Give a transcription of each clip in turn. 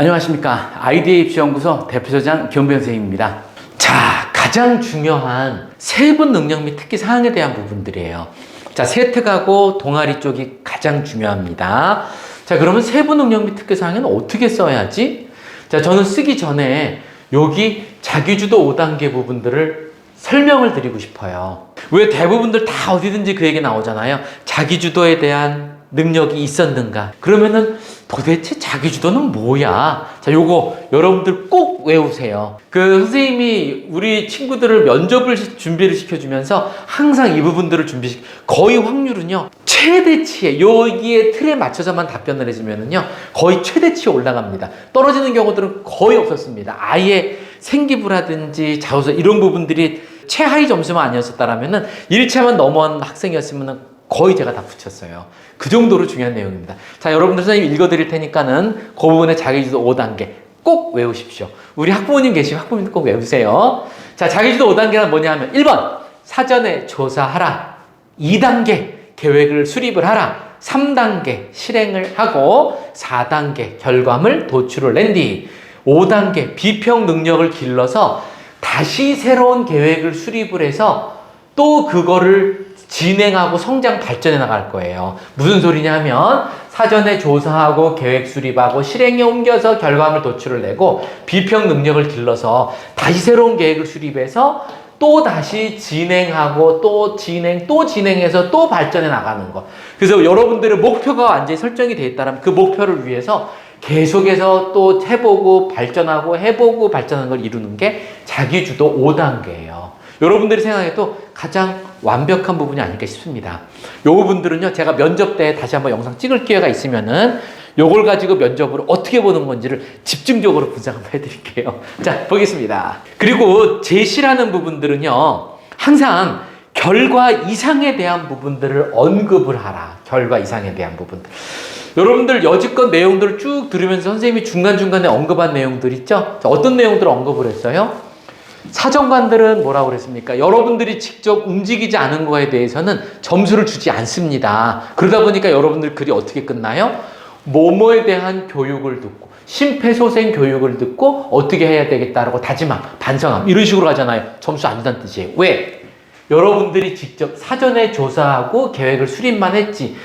안녕하십니까. 아이디어 입시연구소 대표소장 김원배 선생님입니다. 자, 가장 중요한 세분 능력 및 특기 사항에 대한 부분들이에요. 자, 세특하고 동아리 쪽이 가장 중요합니다. 자, 그러면 세분 능력 및 특기 사항에는 어떻게 써야지? 자, 저는 쓰기 전에 여기 자기주도 5단계 부분들을 설명을 드리고 싶어요. 왜 대부분들 다 어디든지 그 얘기 나오잖아요. 자기주도에 대한 능력이 있었는가? 그러면은 도대체 자기주도는 뭐야? 자, 요거 여러분들 꼭 외우세요. 그 선생님이 우리 친구들을 면접을 준비를 시켜주면서 항상 이 부분들을 거의 확률은요, 최대치에, 여기에 틀에 맞춰서만 답변을 해주면은요, 거의 최대치에 올라갑니다. 떨어지는 경우들은 거의 없었습니다. 아예 생기부라든지 자소서 이런 부분들이 최하위 점수만 아니었었다라면은 1차만 넘어간 학생이었으면은 거의 제가 다 붙였어요. 그 정도로 중요한 내용입니다. 자, 여러분들 선생님이 읽어드릴 테니까는 그 부분에 자기주도 5단계 꼭 외우십시오. 우리 학부모님 계시면 학부모님도 꼭 외우세요. 자, 자기주도 5단계는 뭐냐 하면 1번 사전에 조사하라. 2단계 계획을 수립을 하라. 3단계 실행을 하고 4단계 결과물 도출을 낸 뒤 5단계 비평 능력을 길러서 다시 새로운 계획을 수립을 해서 또 그거를 진행하고 성장 발전해 나갈 거예요. 무슨 소리냐 하면 사전에 조사하고 계획 수립하고 실행에 옮겨서 결과물 도출을 내고 비평 능력을 길러서 다시 새로운 계획을 수립해서 또 다시 진행하고 또 진행해서 또 발전해 나가는 거. 그래서 여러분들의 목표가 완전히 설정이 되어 있다면 그 목표를 위해서 계속해서 또 해보고 발전하고 해보고 발전하는 걸 이루는 게 자기주도 5단계예요. 여러분들이 생각해도 가장 완벽한 부분이 아닐까 싶습니다. 요 부분들은요, 제가 면접 때 다시 한번 영상 찍을 기회가 있으면은 요걸 가지고 면접으로 어떻게 보는 건지를 집중적으로 분석 한번 해드릴게요. 자, 보겠습니다. 그리고 제시라는 부분들은요, 항상 결과 이상에 대한 부분들을 언급을 하라. 결과 이상에 대한 부분들. 여러분들 여지껏 내용들을 쭉 들으면서 선생님이 중간중간에 언급한 내용들 있죠? 자, 어떤 내용들을 언급을 했어요? 사정관들은 뭐라고 그랬습니까? 여러분들이 직접 움직이지 않은 거에 대해서는 점수를 주지 않습니다. 그러다 보니까 여러분들 글이 어떻게 끝나요? 뭐뭐에 대한 교육을 듣고 심폐소생 교육을 듣고 어떻게 해야 되겠다라고 다짐함, 반성함 이런 식으로 가잖아요. 점수 안 준다는 뜻이에요. 왜? 여러분들이 직접 사전에 조사하고 계획을 수립만 했지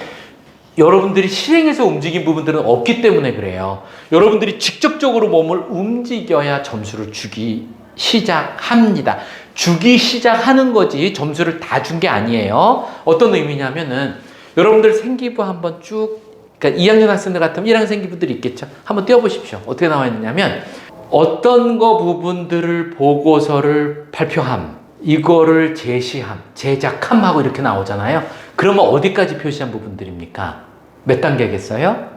여러분들이 실행해서 움직인 부분들은 없기 때문에 그래요. 여러분들이 직접적으로 몸을 움직여야 점수를 주기 시작합니다. 주기 시작하는 거지 점수를 다 준 게 아니에요. 어떤 의미냐면은 여러분들 생기부 한번 쭉, 그러니까 2학년 학생들 같으면 1학년 생기부들이 있겠죠. 한번 띄워보십시오. 어떻게 나와 있느냐면 어떤 거 부분들을 보고서를 발표함, 이거를 제시함, 제작함 하고 이렇게 나오잖아요. 그러면 어디까지 표시한 부분들입니까? 몇 단계겠어요?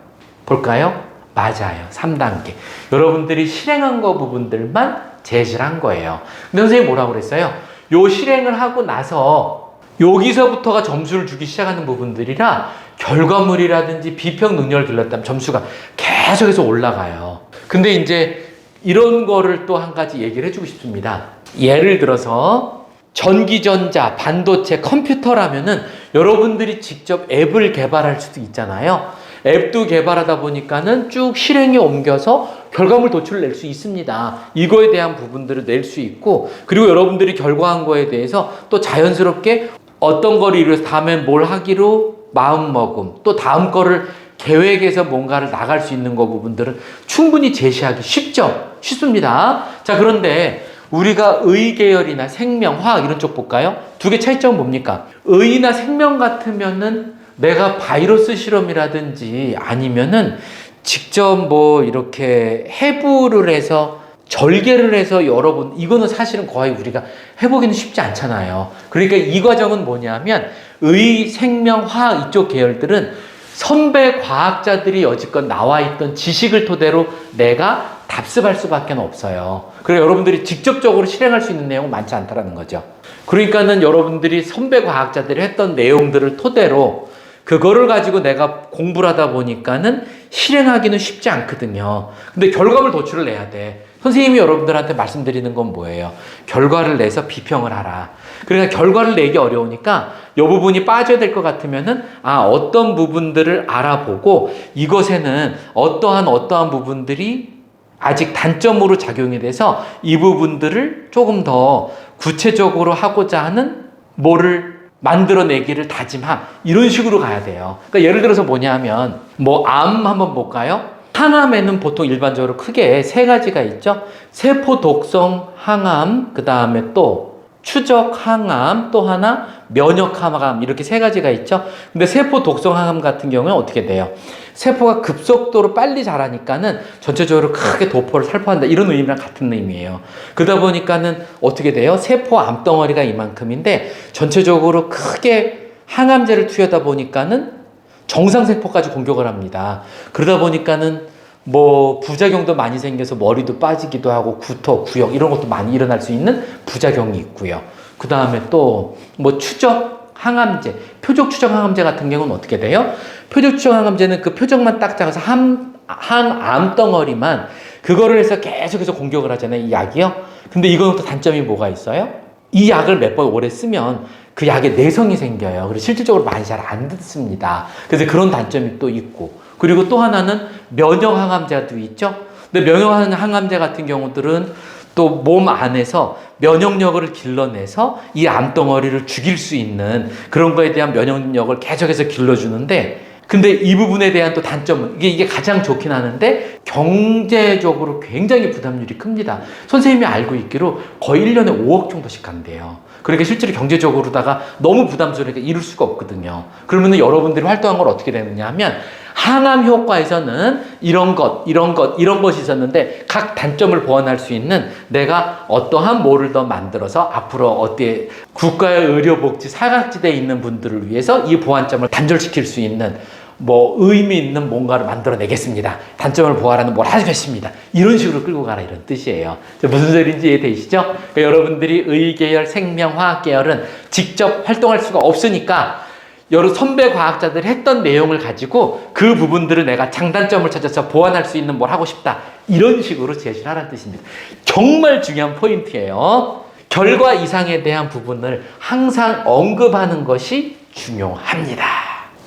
볼까요? 맞아요. 3단계. 여러분들이 실행한 거 부분들만 제시를 한 거예요. 근데 선생님이 뭐라고 그랬어요? 요 실행을 하고 나서 여기서부터가 점수를 주기 시작하는 부분들이라 결과물이라든지 비평 능력을 길렀다면 점수가 계속해서 올라가요. 근데 이제 이런 거를 또 한 가지 얘기를 해주고 싶습니다. 예를 들어서 전기전자, 반도체, 컴퓨터라면은 여러분들이 직접 앱을 개발할 수도 있잖아요. 앱도 개발하다 보니까는 쭉 실행에 옮겨서 결과물 도출을 낼 수 있습니다. 이거에 대한 부분들을 낼 수 있고, 그리고 여러분들이 결과한 거에 대해서 또 자연스럽게 어떤 거를 이루어서 다음엔 뭘 하기로 마음먹음, 또 다음 거를 계획해서 뭔가를 나갈 수 있는 거 부분들은 충분히 제시하기 쉽죠? 쉽습니다. 자, 그런데 우리가 의계열이나 생명, 화학 이런 쪽 볼까요? 두 개 차이점은 뭡니까? 의나 생명 같으면은 내가 바이러스 실험이라든지 아니면은 직접 뭐 이렇게 해부를 해서 절개를 해서 여러분, 이거는 사실은 거의 우리가 해보기는 쉽지 않잖아요. 그러니까 이 과정은 뭐냐면 의, 생명, 화학 이쪽 계열들은 선배 과학자들이 여지껏 나와 있던 지식을 토대로 내가 답습할 수밖에 없어요. 그래서 여러분들이 직접적으로 실행할 수 있는 내용은 많지 않다라는 거죠. 그러니까는 여러분들이 선배 과학자들이 했던 내용들을 토대로 그거를 가지고 내가 공부를 하다 보니까는 실행하기는 쉽지 않거든요. 근데 결과물 도출을 내야 돼. 선생님이 여러분들한테 말씀드리는 건 뭐예요? 결과를 내서 비평을 하라. 그러니까 결과를 내기 어려우니까 이 부분이 빠져야 될 것 같으면은 어떤 부분들을 알아보고 이것에는 어떠한 부분들이 아직 단점으로 작용이 돼서 이 부분들을 조금 더 구체적으로 하고자 하는 뭐를 만들어내기를 다짐함, 이런 식으로 가야 돼요. 그러니까 예를 들어서 뭐냐 하면 뭐 암 한번 볼까요? 항암에는 보통 일반적으로 크게 세 가지가 있죠. 세포 독성 항암, 그 다음에 또 추적 항암, 또 하나 면역 항암, 이렇게 세 가지가 있죠. 근데 세포 독성 항암 같은 경우는 어떻게 돼요? 세포가 급속도로 빨리 자라니까는 전체적으로 크게 도포를 살포한다, 이런 의미랑 같은 의미예요. 그러다 보니까는 어떻게 돼요? 세포 암덩어리가 이만큼인데 전체적으로 크게 항암제를 투여하다 보니까는 정상세포까지 공격을 합니다. 그러다 보니까는 뭐 부작용도 많이 생겨서 머리도 빠지기도 하고 구토, 구역 이런 것도 많이 일어날 수 있는 부작용이 있고요. 그 다음에 또 뭐 추적 항암제, 표적 추적 항암제 같은 경우는 어떻게 돼요? 표적 추적 항암제는 그 표적만 딱 잡아서 항암 덩어리만 그거를 해서 계속해서 공격을 하잖아요, 이 약이요. 근데 이거는 또 단점이 뭐가 있어요? 이 약을 몇 번 오래 쓰면 그 약에 내성이 생겨요. 그래서 실질적으로 많이 잘 안 듣습니다. 그래서 그런 단점이 또 있고, 그리고 또 하나는 면역 항암제도 있죠. 근데 면역 항암제 같은 경우들은 또 몸 안에서 면역력을 길러내서 이 암덩어리를 죽일 수 있는 그런 거에 대한 면역력을 계속해서 길러주는데, 근데 이 부분에 대한 또 단점은 이게 가장 좋긴 하는데 경제적으로 굉장히 부담률이 큽니다. 선생님이 알고 있기로 거의 1년에 5억 정도씩 간대요. 그러니까 실제로 경제적으로다가 너무 부담스러우니까 이룰 수가 없거든요. 그러면 여러분들이 활동한 걸 어떻게 되느냐 하면 항암 효과에서는 이런 것이 있었는데 각 단점을 보완할 수 있는 내가 어떠한 뭐를 더 만들어서 앞으로 어디에 국가의 의료복지 사각지대에 있는 분들을 위해서 이 보완점을 단절시킬 수 있는 뭐 의미 있는 뭔가를 만들어내겠습니다. 단점을 보완하는 뭘 하겠습니다. 이런 식으로 끌고 가라, 이런 뜻이에요. 무슨 소리인지 이해되시죠? 그러니까 여러분들이 의계열, 생명, 화학계열은 직접 활동할 수가 없으니까 여러 선배 과학자들이 했던 내용을 가지고 그 부분들을 내가 장단점을 찾아서 보완할 수 있는 뭘 하고 싶다, 이런 식으로 제시를 하라는 뜻입니다. 정말 중요한 포인트예요. 결과 이상에 대한 부분을 항상 언급하는 것이 중요합니다.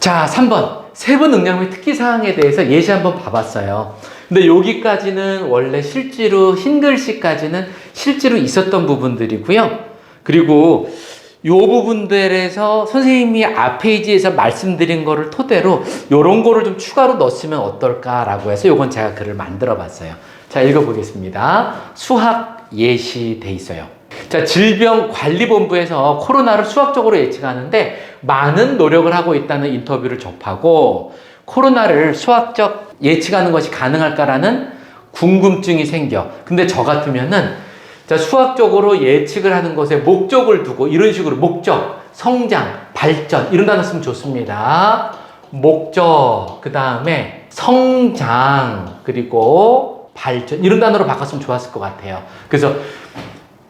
자, 3번. 세부 능력 및 특기사항에 대해서 예시 한번 봐봤어요. 근데 여기까지는 원래 실제로 흰글씨까지는 실제로 있었던 부분들이고요. 그리고 요 부분들에서 선생님이 앞 페이지에서 말씀드린 거를 토대로 요런 거를 좀 추가로 넣었으면 어떨까라고 해서 요건 제가 글을 만들어 봤어요. 자, 읽어보겠습니다. 수학 예시 돼 있어요. 자, 질병관리본부에서 코로나를 수학적으로 예측하는데 많은 노력을 하고 있다는 인터뷰를 접하고 코로나를 수학적 예측하는 것이 가능할까라는 궁금증이 생겨. 근데 저 같으면은 자, 수학적으로 예측을 하는 것에 목적을 두고 이런 식으로 목적, 성장, 발전 이런 단어 쓰면 좋습니다. 목적, 그 다음에 성장, 그리고 발전 이런 단어로 바꿨으면 좋았을 것 같아요. 그래서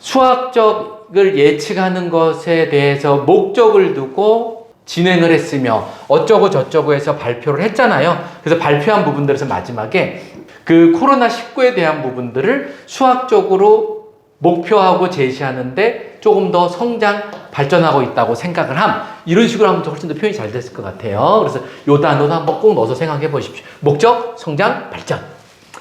수학적을 예측하는 것에 대해서 목적을 두고 진행을 했으며 어쩌고 저쩌고 해서 발표를 했잖아요. 그래서 발표한 부분들에서 마지막에 그 코로나19에 대한 부분들을 수학적으로 목표하고 제시하는데 조금 더 성장, 발전하고 있다고 생각을 함. 이런 식으로 하면 훨씬 더 표현이 잘 됐을 것 같아요. 그래서 요 단어도 한번 꼭 넣어서 생각해 보십시오. 목적, 성장, 발전.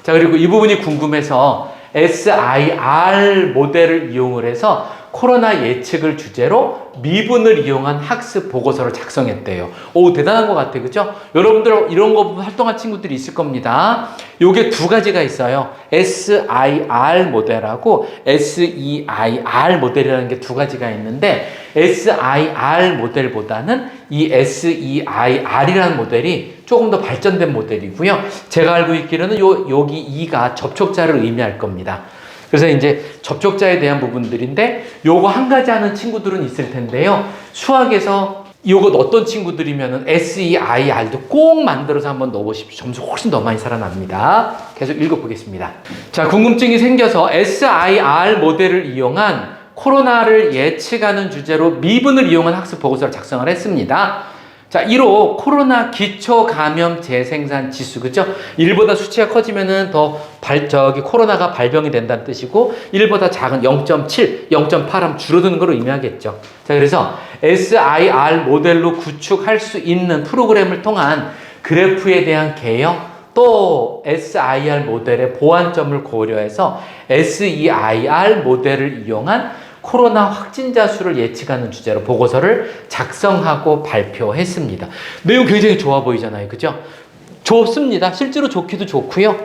자, 그리고 이 부분이 궁금해서 SIR 모델을 이용을 해서 코로나 예측을 주제로 미분을 이용한 학습 보고서를 작성했대요. 오, 대단한 것 같아, 그죠? 여러분들 이런 거 활동한 친구들이 있을 겁니다. 요게 두 가지가 있어요. SIR 모델하고 SEIR 모델이라는 게 두 가지가 있는데 SIR 모델보다는 이 SEIR이라는 모델이 조금 더 발전된 모델이고요. 제가 알고 있기로는 여기 2가 접촉자를 의미할 겁니다. 그래서 이제 접촉자에 대한 부분들인데 요거 한 가지 하는 친구들은 있을 텐데요. 수학에서 요거 어떤 친구들이면은 SEIR도 꼭 만들어서 한번 넣어보십시오. 점수 훨씬 더 많이 살아납니다. 계속 읽어보겠습니다. 자, 궁금증이 생겨서 SIR 모델을 이용한 코로나를 예측하는 주제로 미분을 이용한 학습 보고서를 작성을 했습니다. 자, 1호 코로나 기초 감염 재생산 지수, 그죠? 1보다 수치가 커지면은 더 코로나가 발병이 된다는 뜻이고 1보다 작은 0.7, 0.8 하면 줄어드는 걸 의미하겠죠. 자, 그래서 SIR 모델로 구축할 수 있는 프로그램을 통한 그래프에 대한 개형, 또 SIR 모델의 보완점을 고려해서 SEIR 모델을 이용한 코로나 확진자 수를 예측하는 주제로 보고서를 작성하고 발표했습니다. 내용 굉장히 좋아 보이잖아요. 그죠? 좋습니다. 실제로 좋기도 좋고요.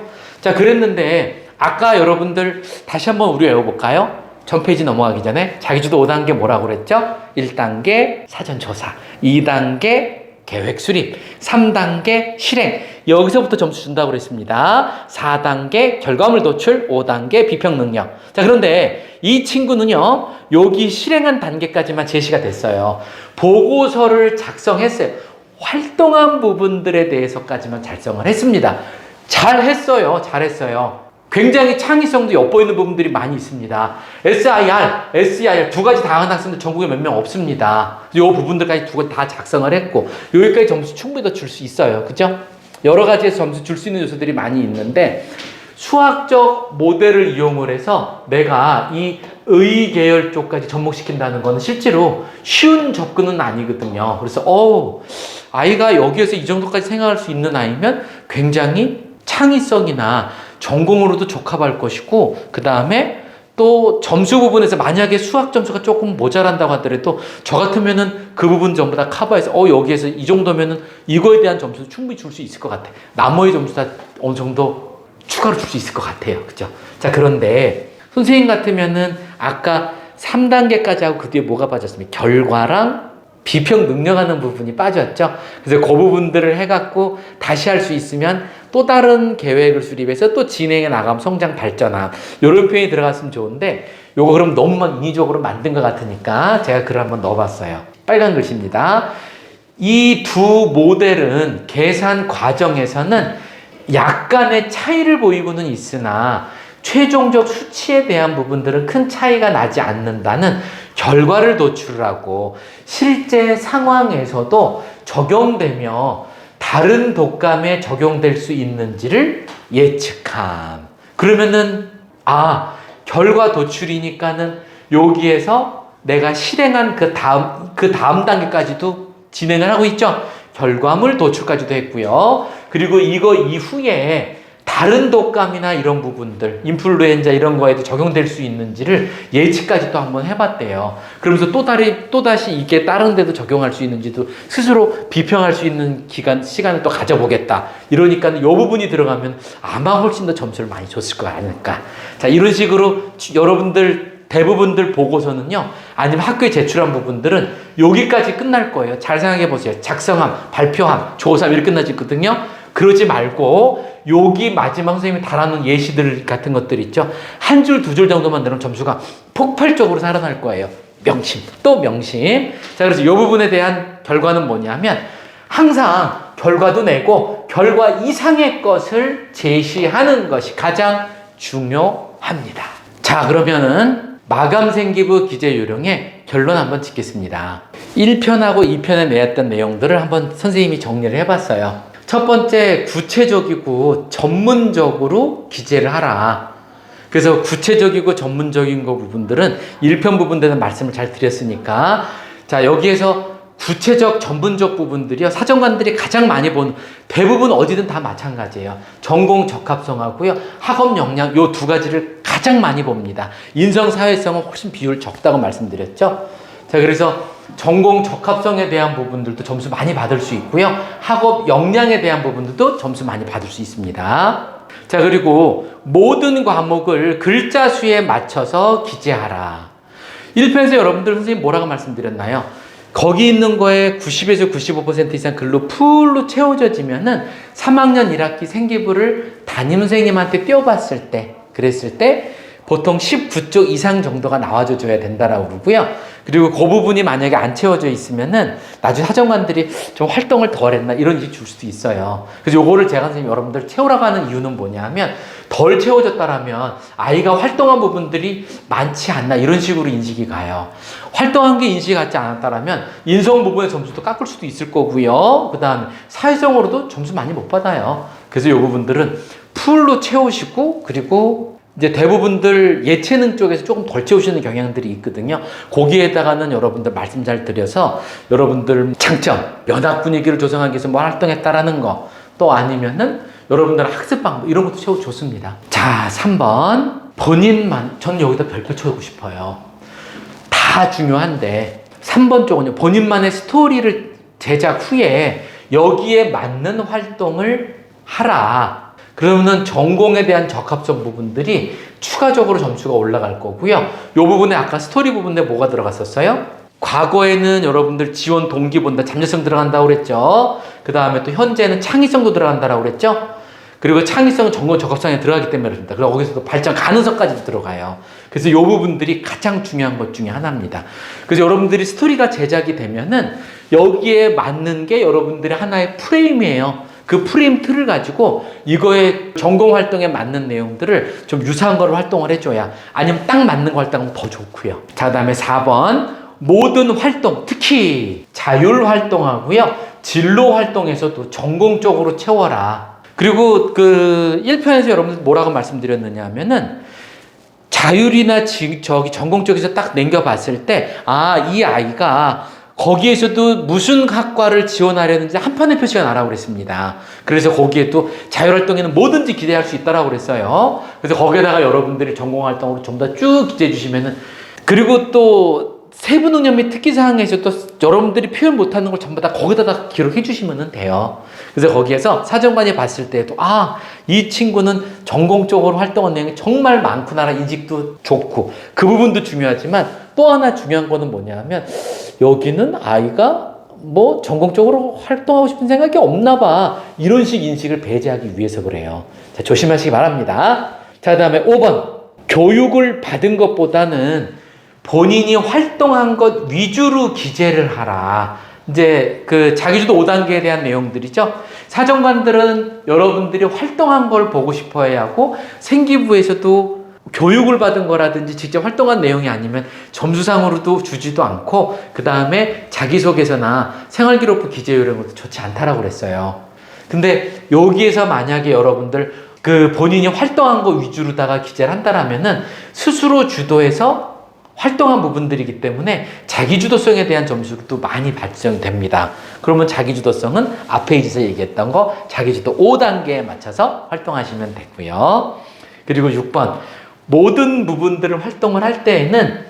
자, 그랬는데 아까 여러분들 다시 한번 우리 외워볼까요? 전 페이지 넘어가기 전에 자기주도 5단계 뭐라고 그랬죠? 1단계 사전조사, 2단계 계획 수립, 3단계 실행. 여기서부터 점수 준다고 그랬습니다. 4단계 결과물 도출, 5단계 비평 능력. 자, 그런데 이 친구는요, 여기 실행한 단계까지만 제시가 됐어요. 보고서를 작성했어요. 활동한 부분들에 대해서까지만 작성을 했습니다. 잘했어요. 잘했어요. 굉장히 창의성도 엿보이는 부분들이 많이 있습니다. SIR, SEIR 두 가지 다 하는 학생들 전국에 몇 명 없습니다. 이 부분들까지 두 가지 다 작성을 했고 여기까지 점수 충분히 더 줄 수 있어요. 그죠? 여러 가지에서 점수 줄 수 있는 요소들이 많이 있는데 수학적 모델을 이용을 해서 내가 이 의계열 쪽까지 접목시킨다는 거는 실제로 쉬운 접근은 아니거든요. 그래서 아이가 여기에서 이 정도까지 생각할 수 있는 아이면 굉장히 창의성이나 전공으로도 적합할 것이고, 그 다음에 또 점수 부분에서 만약에 수학 점수가 조금 모자란다고 하더라도 저 같으면은 그 부분 전부 다 커버해서 여기에서 이 정도면은 이거에 대한 점수도 충분히 줄 수 있을 것 같아. 나머지 점수 다 어느 정도 추가로 줄 수 있을 것 같아요. 그죠? 자, 그런데 선생님 같으면은 아까 3단계까지 하고 그 뒤에 뭐가 빠졌습니까? 결과랑 비평 능력하는 부분이 빠졌죠. 그래서 그 부분들을 해갖고 다시 할 수 있으면 또 다른 계획을 수립해서 또 진행해 나가면 성장 발전함 이런 표현이 들어갔으면 좋은데 요거 그럼 너무 막 인위적으로 만든 것 같으니까 제가 글을 한번 넣어봤어요. 빨간 글씨입니다. 이 두 모델은 계산 과정에서는 약간의 차이를 보이고는 있으나 최종적 수치에 대한 부분들은 큰 차이가 나지 않는다는 결과를 도출하고 실제 상황에서도 적용되며 다른 독감에 적용될 수 있는지를 예측함. 그러면은 결과 도출이니까는 여기에서 내가 실행한 그 다음 단계까지도 진행을 하고 있죠. 결과물 도출까지도 했고요. 그리고 이거 이후에 다른 독감이나 이런 부분들, 인플루엔자 이런 거에도 적용될 수 있는지를 예측까지 또 한번 해봤대요. 그러면서 또다시 이게 다른 데도 적용할 수 있는지도 스스로 비평할 수 있는 시간을 또 가져보겠다. 이러니까 이 부분이 들어가면 아마 훨씬 더 점수를 많이 줬을 거 아닐까. 자, 이런 식으로 여러분들 대부분들 보고서는요, 아니면 학교에 제출한 부분들은 여기까지 끝날 거예요. 잘 생각해 보세요. 작성함, 발표함, 조사함 이렇게 끝나지거든요. 그러지 말고 여기 마지막 선생님이 달아놓은 예시들 같은 것들 있죠. 한 줄, 두 줄 정도만 넣으면 점수가 폭발적으로 살아날 거예요. 명심, 또 명심. 자, 그래서 이 부분에 대한 결과는 뭐냐면 항상 결과도 내고 결과 이상의 것을 제시하는 것이 가장 중요합니다. 자, 그러면은 마감생기부 기재요령의 결론 한번 짓겠습니다. 1편하고 2편에 내었던 내용들을 한번 선생님이 정리를 해봤어요. 첫 번째, 구체적이고 전문적으로 기재를 하라. 그래서 구체적이고 전문적인 거 부분들은 1편 부분들은 말씀을 잘 드렸으니까, 자, 여기에서 구체적 전문적 부분들이요, 사정관들이 가장 많이 본, 대부분 어디든 다 마찬가지예요. 전공 적합성하고요, 학업 역량, 요 두 가지를 가장 많이 봅니다. 인성 사회성은 훨씬 비율 적다고 말씀드렸죠. 자, 그래서 전공 적합성에 대한 부분들도 점수 많이 받을 수 있고요, 학업 역량에 대한 부분들도 점수 많이 받을 수 있습니다. 자, 그리고 모든 과목을 글자 수에 맞춰서 기재하라. 1편에서 여러분들 선생님 뭐라고 말씀드렸나요? 거기 있는 거에 90에서 95% 이상 글로 풀로 채워져지면은 3학년 1학기 생기부를 담임 선생님한테 띄워봤을 때, 그랬을 때 보통 19쪽 이상 정도가 나와줘 줘야 된다라고 그러고요. 그리고 그 부분이 만약에 안 채워져 있으면은 나중에 사정관들이 좀 활동을 덜 했나 이런 식이 줄 수도 있어요. 그래서 요거를 제가 선생님 여러분들 채우라고 하는 이유는 뭐냐 하면, 덜 채워졌다라면 아이가 활동한 부분들이 많지 않나 이런 식으로 인식이 가요. 활동한 게 인식이 같지 않았다라면 인성 부분의 점수도 깎을 수도 있을 거고요. 그 다음에 사회성으로도 점수 많이 못 받아요. 그래서 요 부분들은 풀로 채우시고, 그리고 이제 대부분들 예체능 쪽에서 조금 덜 채우시는 경향들이 있거든요. 거기에다가는 여러분들 말씀 잘 드려서 여러분들 장점, 면학 분위기를 조성하기 위해서 뭐 활동했다라는 거, 또 아니면은 여러분들 학습 방법 이런 것도 채워 좋습니다. 자, 3번. 본인만, 전 여기다 별표 쳐주고 싶어요. 다 중요한데 3번 쪽은요, 본인만의 스토리를 제작 후에 여기에 맞는 활동을 하라. 그러면 전공에 대한 적합성 부분들이 추가적으로 점수가 올라갈 거고요. 이 부분에 아까 스토리 부분에 뭐가 들어갔었어요? 과거에는 여러분들 지원 동기보다 잠재성 들어간다고 그랬죠. 그 다음에 또 현재는 창의성도 들어간다고 그랬죠. 그리고 창의성은 전공 적합성에 들어가기 때문에 그렇습니다. 그리고 거기서도 발전 가능성까지 들어가요. 그래서 이 부분들이 가장 중요한 것 중에 하나입니다. 그래서 여러분들이 스토리가 제작이 되면은 여기에 맞는 게 여러분들의 하나의 프레임이에요. 그 프레임 틀을 가지고 이거의 전공 활동에 맞는 내용들을 좀 유사한 거를 활동을 해줘야, 아니면 딱 맞는 거 활동하면 더 좋고요. 자, 그다음에 4번. 모든 활동, 특히 자율 활동하고요, 진로 활동에서도 전공적으로 채워라. 그리고 그 1편에서 여러분들 뭐라고 말씀드렸느냐 하면은, 자율이나 전공 쪽에서 딱 남겨봤을 때, 아, 이 아이가 거기에서도 무슨 학과를 지원하려는지 한 편의 표시가 나라고 그랬습니다. 그래서 거기에 또 자율활동에는 뭐든지 기대할 수 있다라고 그랬어요. 그래서 거기에다가 여러분들이 전공활동으로 좀 더 쭉 기대해 주시면은, 그리고 또 세부 능력 및 특기사항에서 또 여러분들이 표현 못하는 걸 전부 다 거기다가 기록해 주시면 돼요. 그래서 거기에서 사정관이 봤을 때도, 아, 이 친구는 전공적으로 활동한 내용이 정말 많구나, 인식도 좋고, 그 부분도 중요하지만 또 하나 중요한 거는 뭐냐 하면, 여기는 아이가 뭐 전공적으로 활동하고 싶은 생각이 없나 봐, 이런 식 인식을 배제하기 위해서 그래요. 자, 조심하시기 바랍니다. 자, 그 다음에 5번. 교육을 받은 것보다는 본인이 활동한 것 위주로 기재를 하라. 이제 그 자기주도 5단계에 대한 내용들이죠. 사정관들은 여러분들이 활동한 걸 보고 싶어 해야 하고, 생기부에서도 교육을 받은 거라든지 직접 활동한 내용이 아니면 점수상으로도 주지도 않고, 그 다음에 자기소개서나 생활기록부 기재 이런 것도 좋지 않다라고 그랬어요. 근데 여기에서 만약에 여러분들 그 본인이 활동한 거 위주로다가 기재를 한다라면은 스스로 주도해서 활동한 부분들이기 때문에 자기주도성에 대한 점수도 많이 발생됩니다. 그러면 자기주도성은 앞에 이제서 얘기했던 거 자기주도 5단계에 맞춰서 활동하시면 되고요. 그리고 6번. 모든 부분들을 활동을 할 때에는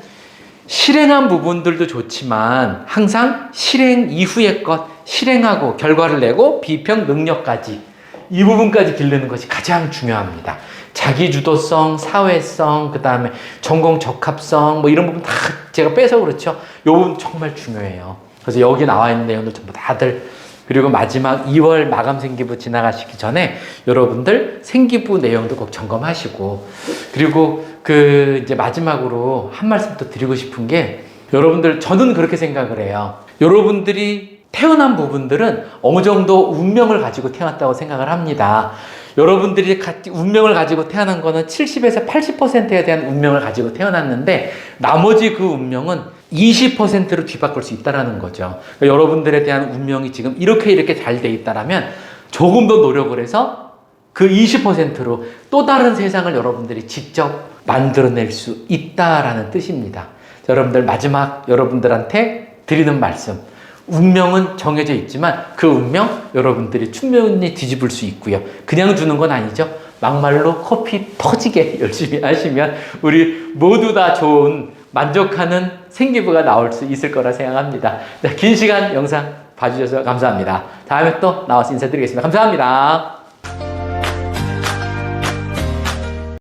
실행한 부분들도 좋지만 항상 실행 이후의 것, 실행하고 결과를 내고 비평 능력까지, 이 부분까지 기르는 것이 가장 중요합니다. 자기주도성, 사회성, 그 다음에 전공 적합성, 뭐 이런 부분 다 제가 빼서 그렇죠. 이 부분 정말 중요해요. 그래서 여기 나와 있는 내용들 전부 다들, 그리고 마지막 2월 마감 생기부 지나가시기 전에 여러분들 생기부 내용도 꼭 점검하시고, 그리고 그 이제 마지막으로 한 말씀 더 드리고 싶은 게, 여러분들, 저는 그렇게 생각을 해요. 여러분들이 태어난 부분들은 어느 정도 운명을 가지고 태어났다고 생각을 합니다. 여러분들이 운명을 가지고 태어난 거는 70에서 80%에 대한 운명을 가지고 태어났는데, 나머지 그 운명은 20%로 뒤바꿀 수 있다는 거죠. 그러니까 여러분들에 대한 운명이 지금 이렇게 잘 돼 있다라면 조금 더 노력을 해서 그 20%로 또 다른 세상을 여러분들이 직접 만들어낼 수 있다라는 뜻입니다. 자, 여러분들, 마지막 여러분들한테 드리는 말씀. 운명은 정해져 있지만 그 운명 여러분들이 충분히 뒤집을 수 있고요. 그냥 주는 건 아니죠. 막말로 커피 터지게 열심히 하시면 우리 모두 다 좋은, 만족하는 생기부가 나올 수 있을 거라 생각합니다. 긴 시간 영상 봐주셔서 감사합니다. 다음에 또 나와서 인사드리겠습니다. 감사합니다.